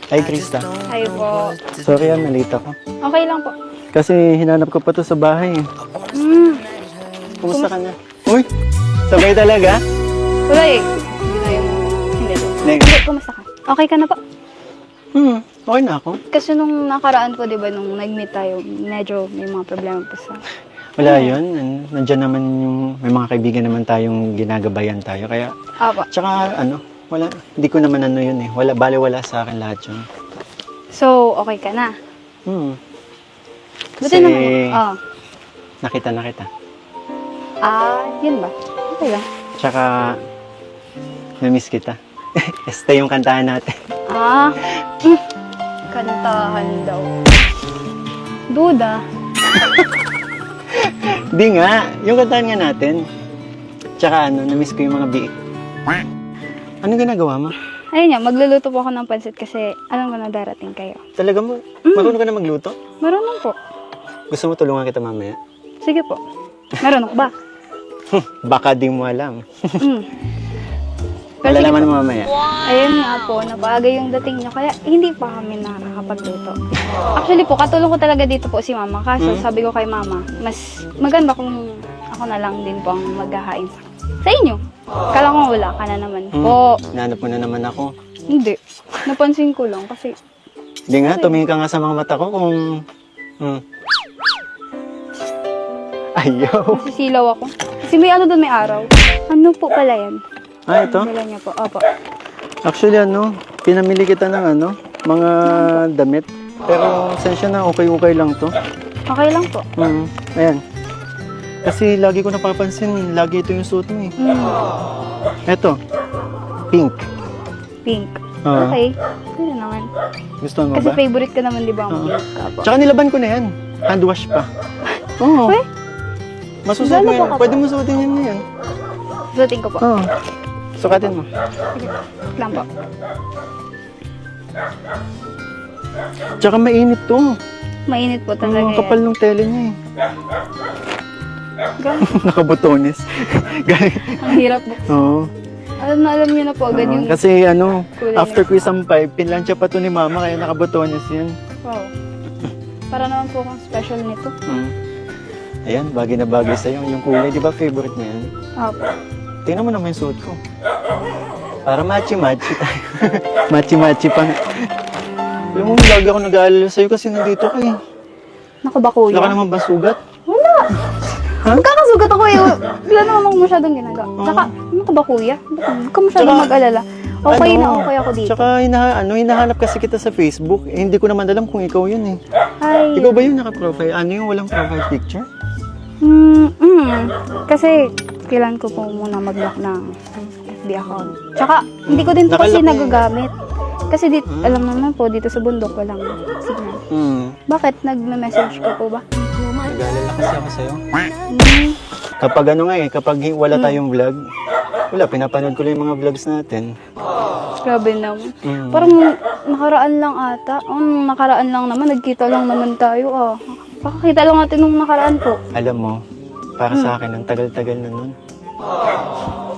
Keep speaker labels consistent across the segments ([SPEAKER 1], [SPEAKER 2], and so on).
[SPEAKER 1] Ay, Krista.
[SPEAKER 2] Ay po.
[SPEAKER 1] Sorry nalita ko.
[SPEAKER 2] Okay lang po.
[SPEAKER 1] Kasi hinanap ko pa to sa bahay. Kumusta ka na? Uy, sabay talaga?
[SPEAKER 2] Wala eh. Hindi na yung... Hindi.
[SPEAKER 1] Next.
[SPEAKER 2] Hindi, kumusta ka? Okay ka na po?
[SPEAKER 1] Okay na ako.
[SPEAKER 2] Kasi nung nakaraan po, di ba, nung nag-meet tayo, medyo may mga problema po sa...
[SPEAKER 1] Wala yun. Nandiyan naman yung... May mga kaibigan naman tayong ginagabayan tayo. Kaya,
[SPEAKER 2] Apo.
[SPEAKER 1] tsaka wala. Hindi ko naman yun eh. Wala sa akin lahat yun.
[SPEAKER 2] So, okay ka na?
[SPEAKER 1] Kasi,
[SPEAKER 2] Buti naman.
[SPEAKER 1] nakita na kita.
[SPEAKER 2] Yun ba? Okay lang.
[SPEAKER 1] Tsaka, na-miss kita. Este yung kantahan natin.
[SPEAKER 2] Kantahan daw. Duda.
[SPEAKER 1] Di nga, yung kantahan nga natin. Tsaka na-miss ko yung mga biik. Ano ginagawa mo?
[SPEAKER 2] Ayun nga, magluluto po ako ng pansit kasi alam ko na darating kayo.
[SPEAKER 1] Talaga mo? Marunong ka na magluto?
[SPEAKER 2] Marunong po.
[SPEAKER 1] Gusto mo tulungan kita mamaya?
[SPEAKER 2] Sige po. Marunong ba?
[SPEAKER 1] Baka di mo alam.
[SPEAKER 2] Pero sige
[SPEAKER 1] Malalaman
[SPEAKER 2] po.
[SPEAKER 1] mo mamaya.
[SPEAKER 2] Ayun nga po, nabaga yung dating niyo kaya hindi pa kami nakakapagluto. Actually po, katulong ko talaga dito po si mama. Kaso sabi ko kay mama, mas maganda kung ako na lang din po ang maghahain sa inyo. Kala ko wala ka na naman po.
[SPEAKER 1] Nahanap mo na naman ako.
[SPEAKER 2] Hindi. Napansin ko lang kasi
[SPEAKER 1] Hindi nga, tumingin ka nga sa mga mata ko kung... Ayaw.
[SPEAKER 2] masisilaw ako. Kasi may ano doon, may araw. Ano po pala yan?
[SPEAKER 1] Ito?
[SPEAKER 2] Dala niya po. Opo.
[SPEAKER 1] Actually, pinamili kita ng mga damit. Pero, sensya na, okay lang to.
[SPEAKER 2] Okay lang po.
[SPEAKER 1] Ayan. Kasi lagi ko napapansin, lagi ito yung suot mo eh. Eto, pink.
[SPEAKER 2] Pink.
[SPEAKER 1] Oo.
[SPEAKER 2] Okay. Hindi naman.
[SPEAKER 1] Gusto mo
[SPEAKER 2] Kasi
[SPEAKER 1] ba?
[SPEAKER 2] favorite ko naman, di ba, ang pink ka po.
[SPEAKER 1] Tsaka nilaban ko na yan. Hand wash pa. Oo.
[SPEAKER 2] Uy,
[SPEAKER 1] Masusuot mo
[SPEAKER 2] lalo
[SPEAKER 1] yan.
[SPEAKER 2] pa ka
[SPEAKER 1] Pwede
[SPEAKER 2] pa.
[SPEAKER 1] mo suotin yan ngayon.
[SPEAKER 2] suotin ko po.
[SPEAKER 1] Oo. Sukatin mo.
[SPEAKER 2] Wait lang po.
[SPEAKER 1] Tsaka mainit to.
[SPEAKER 2] Mainit po talaga
[SPEAKER 1] Ang kapal ng tele niya eh. Nakabotones.
[SPEAKER 2] Ang hirap po.
[SPEAKER 1] Oo.
[SPEAKER 2] Alam niyo na po agad yung...
[SPEAKER 1] Kasi
[SPEAKER 2] kulay
[SPEAKER 1] after
[SPEAKER 2] niya.
[SPEAKER 1] ko isang 5, pinlansya pa to ni mama kaya nakabotones yan.
[SPEAKER 2] Wow. Para naman po akong special nito.
[SPEAKER 1] Ayan, bagay na bagay sa'yo. Yung kulay, di ba favorite mo yan?
[SPEAKER 2] Opo.
[SPEAKER 1] Tingnan mo naman yung suot ko. Para matchy-matchy tayo. Matchy-matchy pa. Alam mo, lagi ako nag-aalala sa'yo kasi nandito ka eh.
[SPEAKER 2] Naku ba kuya?
[SPEAKER 1] Wala ka naman ba sugat?
[SPEAKER 2] Wala.
[SPEAKER 1] Ha?
[SPEAKER 2] Magkakasugat ako eh. Wala naman ako masyadong ginagawa. Tsaka, naku ba kuya? Huwag ka masyadong
[SPEAKER 1] Tsaka,
[SPEAKER 2] mag-alala. Okay na okay ako dito.
[SPEAKER 1] Tsaka hinahanap kasi kita sa Facebook. Eh, hindi ko naman alam kung ikaw yun eh.
[SPEAKER 2] Ay.
[SPEAKER 1] Ikaw ba yung naka-profile? Ano yung walang profile picture?
[SPEAKER 2] Kasi, kailan ko po muna mag-lock ng FB account. Tsaka, hindi ko din po kasi
[SPEAKER 1] Nakalock na
[SPEAKER 2] nagagamit. Kasi alam naman po, dito sa bundok walang signal. Bakit? Nag-message ka po ba?
[SPEAKER 1] Nag-aalala kasi ako sa'yo. Kapag kapag wala tayong vlog, wala, pinapanood ko lang yung mga vlogs natin.
[SPEAKER 2] Grabe naman. Parang nakaraan lang ata. Nakaraan lang naman. Nagkita lang naman tayo. Pakakita lang natin nung nakaraan po.
[SPEAKER 1] Alam mo, para sa akin, ang tagal-tagal na nun.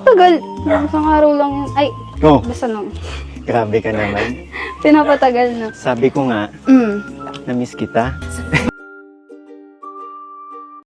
[SPEAKER 2] Tagal. Isang araw lang yun. Ay, basta nung.
[SPEAKER 1] Grabe ka naman.
[SPEAKER 2] Pinapatagal na.
[SPEAKER 1] Sabi ko nga, na-miss kita.